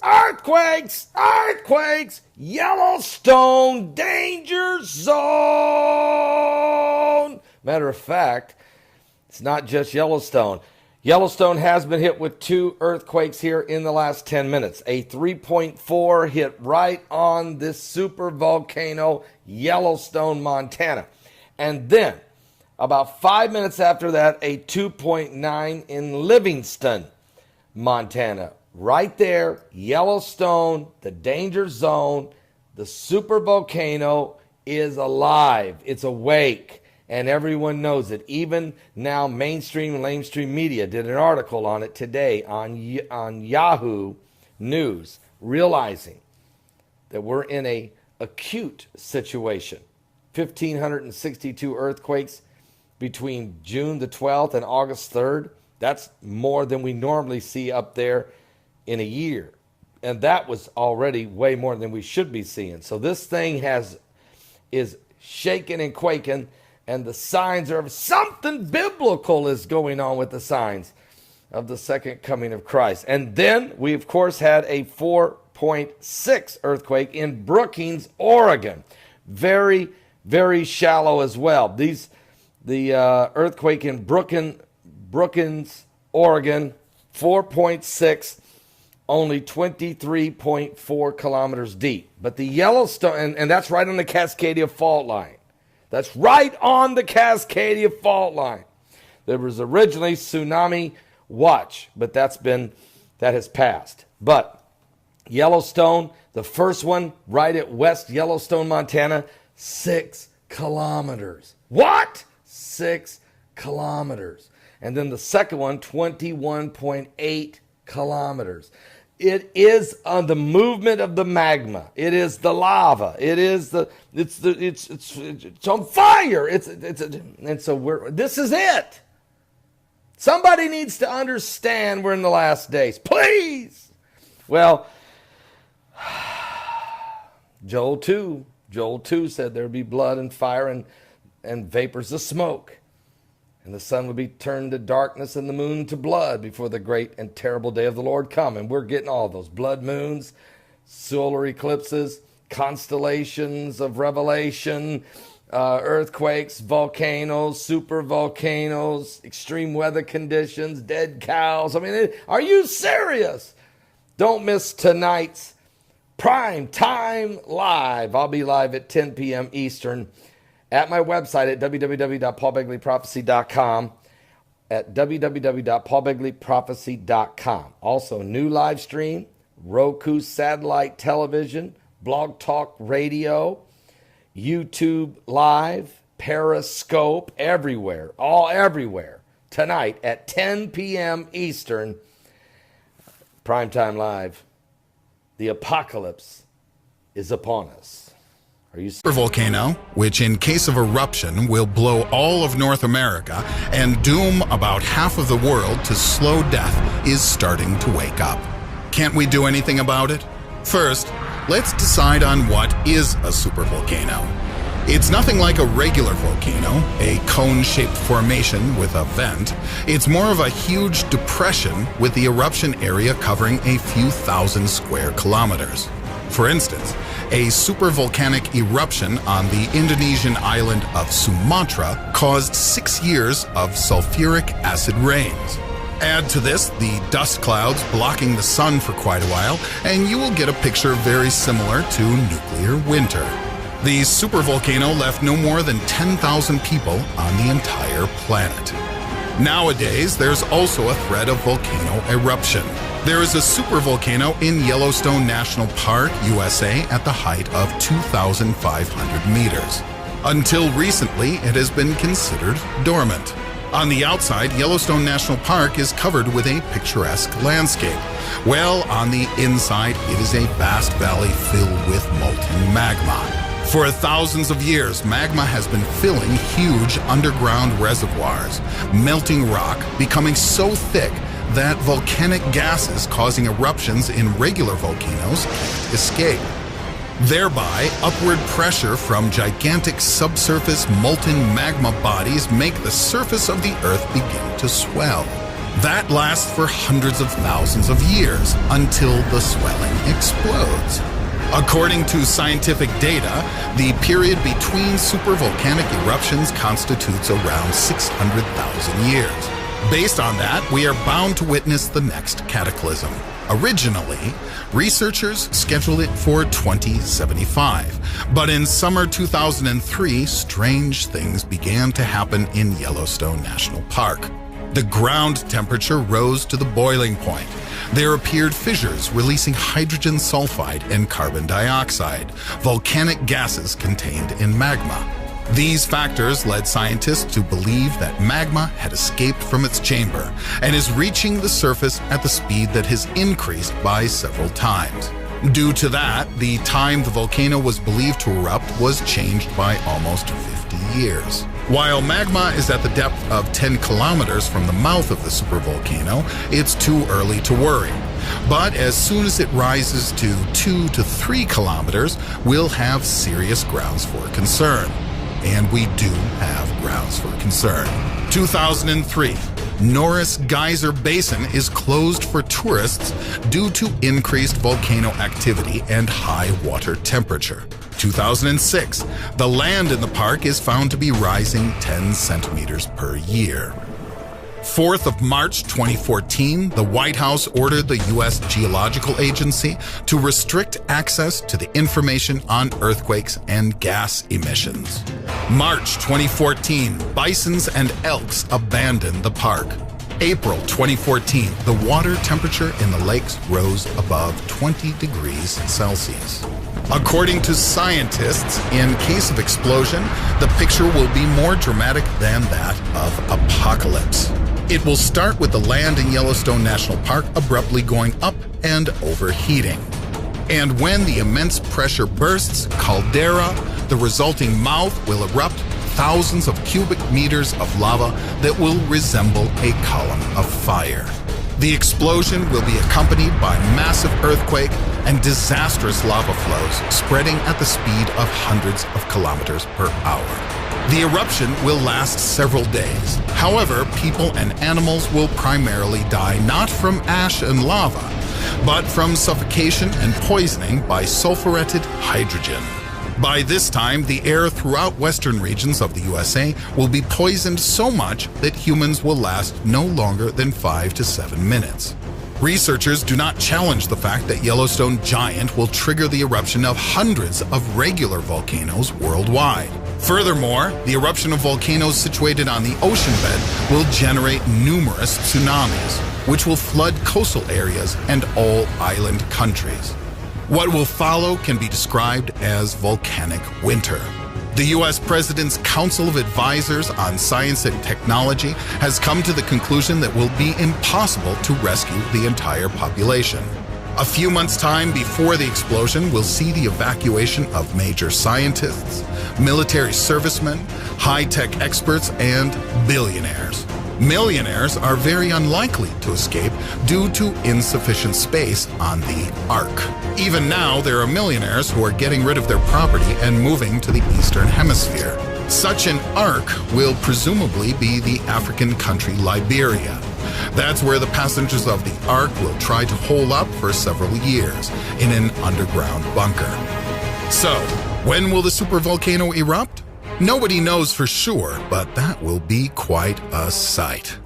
Earthquakes! Earthquakes! Yellowstone danger zone! Matter of fact, it's not just Yellowstone. Yellowstone has been hit with 2 earthquakes here in the last 10 minutes. A 3.4 hit right on this super volcano, Yellowstone, Montana. And then, about 5 minutes after that, a 2.9 in Livingston, Montana. Right there, Yellowstone, the danger zone, the super volcano is alive. It's awake, and everyone knows it. Even now, mainstream and lamestream media did an article on it today on Yahoo News, realizing that we're in a acute situation. 1,562 earthquakes between June the 12th and August 3rd. That's more than we normally see up there in a year. And that was already way more than we should be seeing. So this thing is shaking and quaking, and the signs are of something biblical is going on with the signs of the second coming of Christ. And then we, of course, had a 4.6 earthquake in Brookings, Oregon. Very, very shallow as well. The earthquake in Brookings, Oregon, 4.6, only 23.4 kilometers deep. But the Yellowstone, and that's right on the Cascadia fault line. That's right on the Cascadia fault line. There was originally tsunami watch, but that has passed. But Yellowstone, the first one right at West Yellowstone, Montana, 6 kilometers. What? 6 kilometers. And then the second one, 21.8 kilometers. It is on the movement of the magma. It is the lava. It's on fire. And so this is it. Somebody needs to understand we're in the last days. Please. Well, Joel 2 said there would be blood and fire and vapors of smoke. And the sun would be turned to darkness and the moon to blood before the great and terrible day of the Lord come. And we're getting all those blood moons, solar eclipses, constellations of revelation, earthquakes, volcanoes, super volcanoes, extreme weather conditions, dead cows. I mean, are you serious? Don't miss tonight's Prime Time Live. I'll be live at 10 p.m. Eastern at my website at www.paulbegleyprophecy.com, at www.paulbegleyprophecy.com. Also, new live stream, Roku satellite television, Blog Talk Radio, YouTube Live, Periscope, everywhere, everywhere. Tonight at 10 p.m. Eastern, Primetime Live. The apocalypse is upon us. Volcano, which in case of eruption will blow all of North America and doom about half of the world to slow death, is starting to wake up. Can't we do anything about it? First, let's decide on what is a supervolcano. It's nothing like a regular volcano, a cone-shaped formation with a vent. It's more of a huge depression with the eruption area covering a few thousand square kilometers. For instance, a supervolcanic eruption on the Indonesian island of Sumatra caused 6 years of sulfuric acid rains. Add to this the dust clouds blocking the sun for quite a while, and you will get a picture very similar to nuclear winter. The supervolcano left no more than 10,000 people on the entire planet. Nowadays, there's also a threat of volcano eruption. There is a supervolcano in Yellowstone National Park, USA, at the height of 2,500 meters. Until recently, it has been considered dormant. On the outside, Yellowstone National Park is covered with a picturesque landscape. Well, on the inside, it is a vast valley filled with molten magma. For thousands of years, magma has been filling huge underground reservoirs, melting rock, becoming so thick that volcanic gases causing eruptions in regular volcanoes can't escape. Thereby, upward pressure from gigantic subsurface molten magma bodies make the surface of the Earth begin to swell. That lasts for hundreds of thousands of years until the swelling explodes. According to scientific data, the period between supervolcanic eruptions constitutes around 600,000 years. Based on that, we are bound to witness the next cataclysm. Originally, researchers scheduled it for 2075, but in summer 2003, strange things began to happen in Yellowstone National Park. The ground temperature rose to the boiling point. There appeared fissures releasing hydrogen sulfide and carbon dioxide, volcanic gases contained in magma. These factors led scientists to believe that magma had escaped from its chamber and is reaching the surface at the speed that has increased by several times. Due to that, the time the volcano was believed to erupt was changed by almost 50 years. While magma is at the depth of 10 kilometers from the mouth of the supervolcano, it's too early to worry. But as soon as it rises to 2 to 3 kilometers, we'll have serious grounds for concern. And we do have grounds for concern. 2003, Norris Geyser Basin is closed for tourists due to increased volcano activity and high water temperature. 2006, the land in the park is found to be rising 10 centimeters per year. 4th of March 2014, the White House ordered the U.S. Geological Agency to restrict access to the information on earthquakes and gas emissions. March 2014, bisons and elks abandoned the park. April 2014, the water temperature in the lakes rose above 20 degrees Celsius. According to scientists, in case of explosion, the picture will be more dramatic than that of apocalypse. It will start with the land in Yellowstone National Park abruptly going up and overheating. And when the immense pressure bursts, caldera, the resulting mouth will erupt thousands of cubic meters of lava that will resemble a column of fire. The explosion will be accompanied by massive earthquake and disastrous lava flows spreading at the speed of hundreds of kilometers per hour. The eruption will last several days. However, people and animals will primarily die not from ash and lava, but from suffocation and poisoning by sulfuretted hydrogen. By this time, the air throughout western regions of the USA will be poisoned so much that humans will last no longer than 5 to 7 minutes. Researchers do not challenge the fact that Yellowstone Giant will trigger the eruption of hundreds of regular volcanoes worldwide. Furthermore, the eruption of volcanoes situated on the ocean bed will generate numerous tsunamis, which will flood coastal areas and all island countries. What will follow can be described as volcanic winter. The U.S. President's Council of Advisors on Science and Technology has come to the conclusion that it will be impossible to rescue the entire population. A few months' time before the explosion, we'll see the evacuation of major scientists, military servicemen, high-tech experts, and billionaires. Millionaires are very unlikely to escape due to insufficient space on the Ark. Even now, there are millionaires who are getting rid of their property and moving to the Eastern Hemisphere. Such an Ark will presumably be the African country Liberia. That's where the passengers of the Ark will try to hole up for several years in an underground bunker. So, when will the supervolcano erupt? Nobody knows for sure, but that will be quite a sight.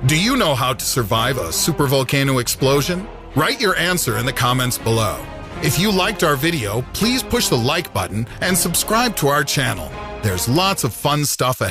Do you know how to survive a supervolcano explosion? Write your answer in the comments below. If you liked our video, please push the like button and subscribe to our channel. There's lots of fun stuff ahead.